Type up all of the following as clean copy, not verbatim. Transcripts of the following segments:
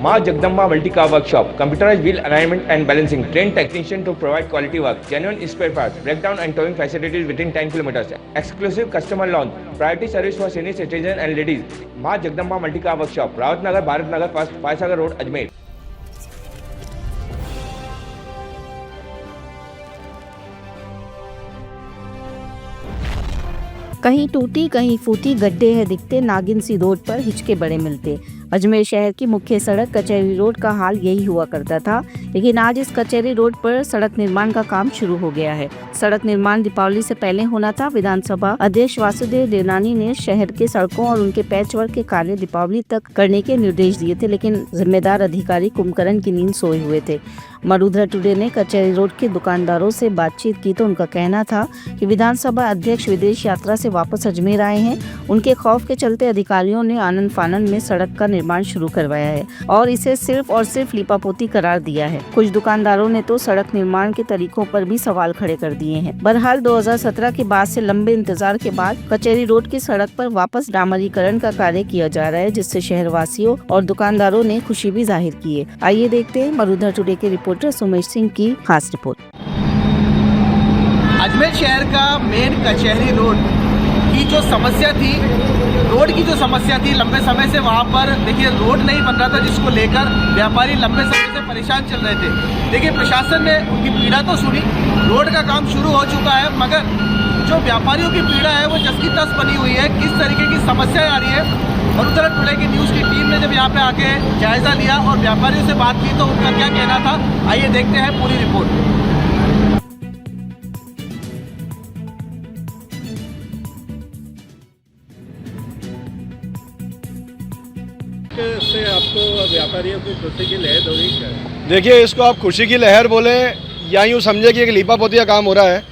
Ma Jagdamba Multi-Car Workshop, computerized wheel alignment and balancing, trained technician to provide quality work, genuine spare parts, breakdown and towing facilities within 10 kilometers, exclusive customer lounge, priority service for senior citizens and ladies. Ma Jagdamba Multi-Car Workshop, Rawat Nagar, Bharat Nagar, First, Faisagar Road, Ajmer. कहीं टूटी कहीं फूटी गड्ढे है दिखते, नागिन सी road पर हिचके बड़े मिलते। अजमेर शहर की मुख्य सड़क कचहरी रोड का हाल यही हुआ करता था, लेकिन आज इस कचहरी रोड पर सड़क निर्माण का काम शुरू हो गया है। सड़क निर्माण दीपावली से पहले होना था। विधानसभा अध्यक्ष वासुदेव देवनानी ने शहर के सड़कों और उनके पैचवर्क के कार्य दीपावली तक करने के निर्देश दिए थे, लेकिन जिम्मेदार अधिकारी कुंभकर्ण की नींद सोए हुए थे। मरुधरा टुडे ने कचहरी रोड के दुकानदारों से बातचीत की तो उनका कहना था कि विधानसभा अध्यक्ष विदेश यात्रा से वापस अजमेर आए हैं। उनके खौफ के चलते अधिकारियों ने आनन फानन में सड़क का निर्माण शुरू करवाया है और इसे सिर्फ और सिर्फ लीपापोती करार दिया है। कुछ दुकानदारों ने तो सड़क निर्माण के तरीकों पर भी सवाल खड़े कर दिए हैं। बहरहाल 2017 के बाद से लंबे इंतजार के बाद कचहरी रोड की सड़क पर वापस डामरीकरण का कार्य किया जा रहा है, जिससे शहरवासियों और दुकानदारों ने खुशी भी जाहिर की है। आइए देखते हैं मरुधरा टुडे के रिपोर्टर सुमेश सिंह की खास रिपोर्ट। अजमेर शहर का मेन कचहरी रोड की जो समस्या थी, लंबे समय से वहाँ पर देखिए रोड नहीं बन रहा था, जिसको लेकर व्यापारी लंबे समय से परेशान चल रहे थे। देखिए प्रशासन ने उनकी पीड़ा तो सुनी, रोड का काम शुरू हो चुका है, मगर जो व्यापारियों की पीड़ा है वो जस की तस बनी हुई है। किस तरीके की समस्या आ रही है, मरुधरा टुडे की न्यूज़ की टीम ने जब यहाँ पे आके जायजा लिया और व्यापारियों से बात की तो उनका क्या कहना था, आइए देखते हैं पूरी रिपोर्ट। से आपको व्यापारियों की खुशी की लहर हो रही है? देखिए, इसको आप खुशी की लहर बोलें या यूँ समझे कि एक लीपापोती का काम हो रहा है।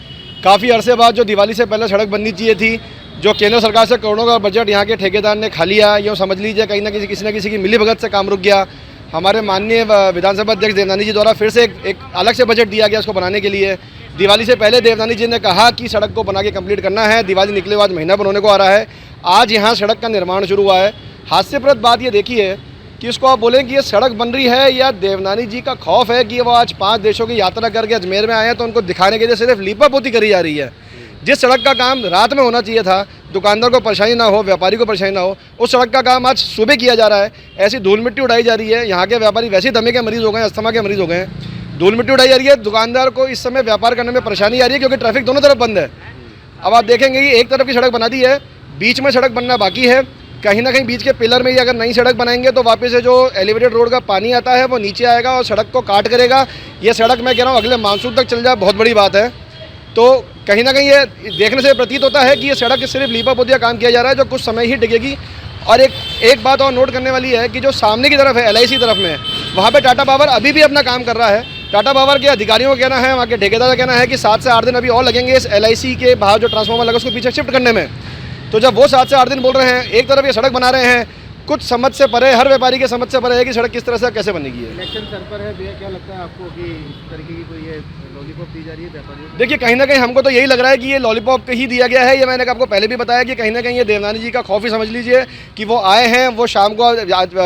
काफ़ी अरसे बाद जो दिवाली से पहले सड़क बननी चाहिए थी, जो केंद्र सरकार से करोड़ों का बजट यहाँ के ठेकेदार ने खा लिया, यूँ समझ लीजिए कहीं ना किसी की मिलीभगत से काम रुक गया। हमारे माननीय विधानसभा अध्यक्ष देवनानी जी द्वारा फिर से एक अलग से बजट दिया गया इसको बनाने के लिए। दिवाली से पहले देवनानी जी ने कहा कि सड़क को बना के कंप्लीट करना है। दिवाली निकले बाद महीना पर होने को आ रहा है। आज यहाँ सड़क का निर्माण शुरू हुआ है। हास्यप्रद बात ये देखिए कि इसको आप बोलें कि ये सड़क बन रही है या देवनानी जी का खौफ है कि वो आज 5 देशों की यात्रा करके अजमेर में आए हैं तो उनको दिखाने के लिए सिर्फ लीपापोती करी जा रही है। जिस सड़क का काम रात में होना चाहिए था, दुकानदार को परेशानी ना हो, व्यापारी को परेशानी ना हो, उस सड़क का काम आज सुबह किया जा रहा है। ऐसी धूल मिट्टी उड़ाई जा रही है। यहाँ के व्यापारी वैसे ही दमे के मरीज हो गए, अस्थमा के मरीज हो गए हैं। धूल मिट्टी उड़ाई जा रही है। दुकानदार को इस समय व्यापार करने में परेशानी आ रही है क्योंकि ट्रैफिक दोनों तरफ बंद है। अब आप देखेंगे कि एक तरफ की सड़क बना दी है, बीच में सड़क बनना बाकी है। कहीं ना कहीं बीच के पिलर में ही अगर नई सड़क बनाएंगे तो वापस से जो एलिवेटेड रोड का पानी आता है वो नीचे आएगा और सड़क को काट करेगा। ये सड़क मैं कह रहा हूँ अगले मानसून तक चल जाए, बहुत बड़ी बात है। तो कहीं ना कहीं ये देखने से प्रतीत होता है कि ये सड़क सिर्फ लीपापोती का काम किया जा रहा है, जो कुछ समय ही टिकेगी। और एक बात और नोट करने वाली है कि जो सामने की तरफ है LIC तरफ में, वहाँ पे टाटा पावर अभी भी अपना काम कर रहा है। टाटा पावर के अधिकारियों का कहना है, वहाँ के ठेकेदार का कहना है कि 7 से 8 दिन अभी और लगेंगे इस LIC के बाहर जो ट्रांसफार्मर लगा उसको पीछे शिफ्ट करने में। तो जब वो 7 से 8 दिन बोल रहे हैं, एक तरफ ये सड़क बना रहे हैं, कुछ समझ से परे, हर व्यापारी के समझ से परे है कि सड़क किस तरह से कैसे बनेगी। इलेक्शन सर पर है भैया, क्या लगता है आपको कि इस तरीके की कोई ये लॉलीपॉप दी जा रही है व्यापारियों को? देखिए, कहीं ना कहीं हमको तो यही लग रहा है कि ये लॉलीपॉप ही दिया गया है। ये मैंने आपको पहले भी बताया कि कहीं ना कहीं ये देवनानी जी का खौफ ही समझ लीजिए कि वो आए हैं, वो शाम को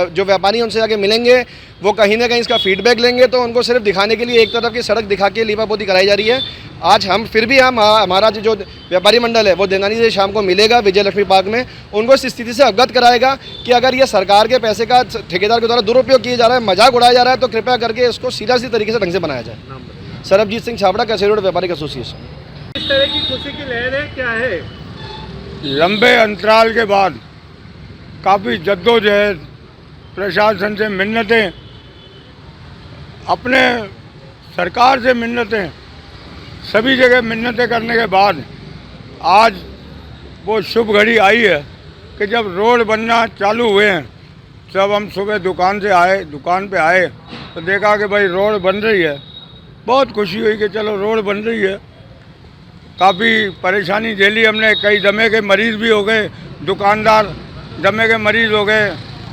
जो व्यापारी उनसे जाके मिलेंगे, वो कहीं ना कहीं इसका फीडबैक लेंगे, तो उनको सिर्फ दिखाने के लिए एक तरफ की सड़क दिखा के लीपापोती कराई जा रही है। आज हम फिर भी हमारा जो व्यापारी मंडल है वो देवनानी जी शाम को मिलेगा विजय लक्ष्मी पार्क में, उनको इस स्थिति से अवगत कराएगा कि अगर ये सरकार के पैसे का ठेकेदार के द्वारा दुरुपयोग किया जा रहा है, मजाक उड़ाया जा रहा है, तो कृपया करके इसको सीधा तरीके से ढंग से बनाया जाए। सरबजीत सिंह छाबड़ा, कचहरी रोड व्यापारिक एसोसिएशन। इस तरह की खुशी की लहर है, क्या है? लंबे अंतराल के बाद काफ़ी जद्दोजहद, प्रशासन से मिन्नतें, अपने सरकार से मिन्नतें, सभी जगह मिन्नतें करने के बाद आज वो शुभ घड़ी आई है कि जब रोड बनना चालू हुए हैं। जब हम सुबह दुकान पे आए तो देखा कि भाई रोड बन रही है। बहुत खुशी हुई कि चलो रोड बन रही है। काफ़ी परेशानी झेली हमने, कई दमे के मरीज़ भी हो गए, दुकानदार दमे के मरीज़ हो गए।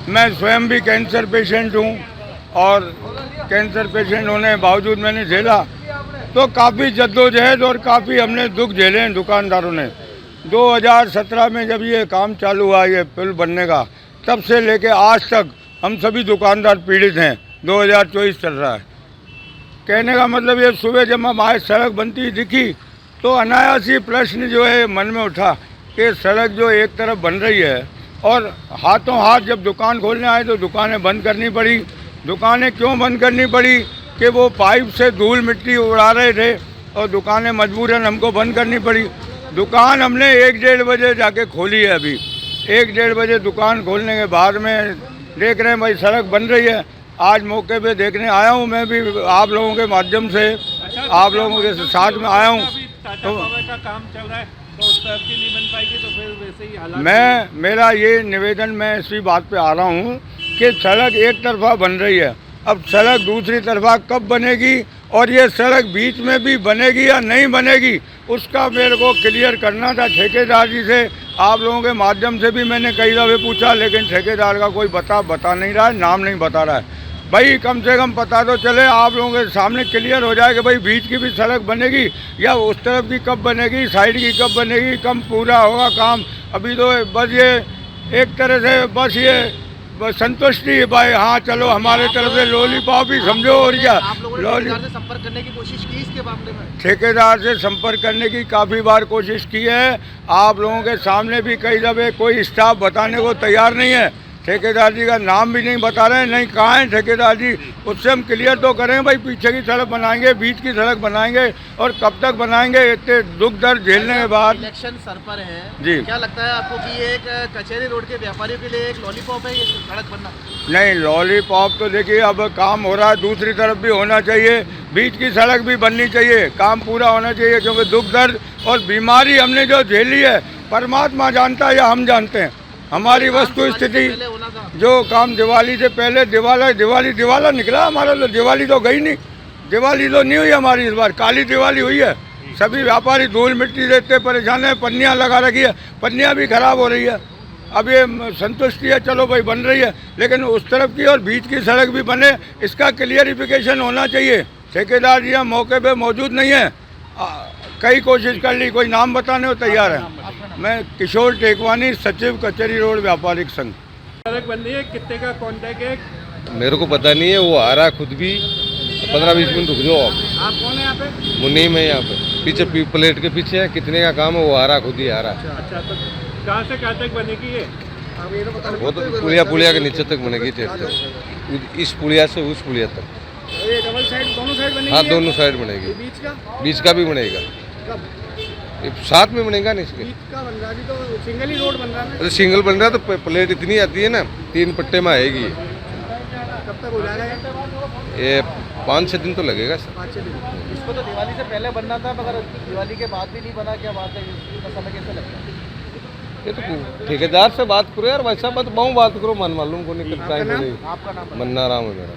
मैं स्वयं भी कैंसर पेशेंट हूँ और कैंसर पेशेंट होने के बावजूद मैंने झेला। तो काफ़ी जद्दोजहद और काफ़ी हमने दुख झेले हैं दुकानदारों ने। 2017 में जब ये काम चालू हुआ, ये पुल बनने का, तब से लेके आज तक हम सभी दुकानदार पीड़ित हैं। 2024 चल रहा है। कहने का मतलब ये, सुबह जब हम आए सड़क बनती हुई दिखी तो अनायास ही प्रश्न जो है मन में उठा कि सड़क जो एक तरफ बन रही है और हाथों हाथ जब दुकान खोलने आए तो दुकानें बंद करनी पड़ी। दुकानें क्यों बंद करनी पड़ी कि वो पाइप से धूल मिट्टी उड़ा रहे थे और दुकानें मजबूरन हमको बंद करनी पड़ी। दुकान हमने 1-1:30 बजे जाके खोली है। अभी 1-1:30 बजे दुकान खोलने के बाद में देख रहे हैं भाई सड़क बन रही है। आज मौके पे देखने आया हूँ, मैं भी आप लोगों के माध्यम से आप लोगों के साथ में आया हूँ। तो का काम चल रहा है तो उस तरफ की नहीं बन पाएगी तो फिर वैसे ही हालात। मेरा ये निवेदन, मैं इसी बात पे आ रहा हूँ कि सड़क एक तरफा बन रही है, अब सड़क दूसरी तरफा कब बनेगी और ये सड़क बीच में भी बनेगी या नहीं बनेगी, उसका मेरे को क्लियर करना था ठेकेदार जी से। आप लोगों के माध्यम से भी मैंने कई दफ़े पूछा, लेकिन ठेकेदार का कोई बता नहीं रहा है, नाम नहीं बता रहा है। भाई कम से कम पता तो चले, आप लोगों के सामने क्लियर हो जाए कि भाई बीच की भी सड़क बनेगी या उस तरफ की कब बनेगी, साइड की कब बनेगी, कब पूरा होगा काम। अभी तो बस ये एक तरह से बस ये संतुष्टि है भाई, हाँ चलो हमारे तरफ से लॉलीपॉप ही समझो। और क्या ठेकेदार से संपर्क करने की कोशिश की इसके मामले में? ठेकेदार से संपर्क करने की काफ़ी बार कोशिश की है। आप लोगों के सामने भी कई दफ़े कोई स्टाफ बताने को तैयार नहीं है। ठेकेदार जी का नाम भी नहीं बता रहे हैं, नहीं कहाँ हैं ठेकेदार जी, उससे हम क्लियर तो करें भाई। पीछे की सड़क बनाएंगे, बीच की सड़क बनाएंगे और कब तक बनाएंगे, इतने दुख दर्द झेलने के बाद। इलेक्शन सर पर है जी, क्या लगता है आपको कि ये एक कचहरी रोड के व्यापारियों के लिए एक लॉलीपॉप है ये सड़क बनना? नहीं, लॉलीपॉप तो देखिए अब काम हो रहा है, दूसरी तरफ भी होना चाहिए, बीच की सड़क भी बननी चाहिए, काम पूरा होना चाहिए। क्योंकि दुख दर्द और बीमारी हमने जो झेली है परमात्मा जानता है या हम जानते हैं। हमारी वस्तु स्थिति जो काम दिवाली से पहले दिवाला निकला हमारा, तो दिवाली तो गई नहीं, दिवाली तो नहीं हुई हमारी इस बार, काली दिवाली हुई है। सभी व्यापारी धूल मिट्टी देते परेशान है, पन्नियाँ लगा रखी है, पन्नियाँ भी खराब हो रही है। अब ये संतुष्टि है, चलो भाई बन रही है, लेकिन उस तरफ की और बीच की सड़क भी बने, इसका क्लियरिफिकेशन होना चाहिए। ठेकेदार जी मौके पे मौजूद नहीं है, कई कोशिश कर ली, कोई नाम बताने को तैयार है। मैं किशोर टेकवानी, सचिव कचहरी रोड व्यापारिक संघ। सड़क बन रही है, कितने का कॉन्ट्रैक्ट है? मेरे को पता नहीं है, वो आ रहा है खुद भी। 15-20 मिनट रुक जाओ आप कौन है यहाँ पे? मुन्नी में यहाँ पे पीछे प्लेट के पीछे है, कितने का काम है, वो आ रहा खुद ही आ रहा है। अच्छा, तो कहाँ से कहाँ तक बनेगी ये? वो तो पुलिया के नीचे तक बनेगी, इस पुलिया से उस पुलिया तक। ये डबल साइड दोनों साइड बनेगी? हाँ, दोनों साइड बनेगी। बीच का भी बनेगा, साथ में बनेगा नहीं इसके। बीच का बन रहा है, तो सिंगल ही रोड बन रहा है। अरे सिंगल बन रहा है तो प्लेट इतनी आती है ना, 3 पट्टे में आएगी। कब तक हो जाएगा ये 5-6 दिन तो लगेगा सर। 5-6 दिन। इसको तो दिवाली से पहले बनना था, मगर दिवाली के बाद भी नहीं बना, क्या बात है? इसका समय कैसे लगता है? ये तो ठेकेदार से बात करो यार, वैसा बात करो, मन मालूम को नहीं करता है। आपका नाम? मन्ना राम है मेरा।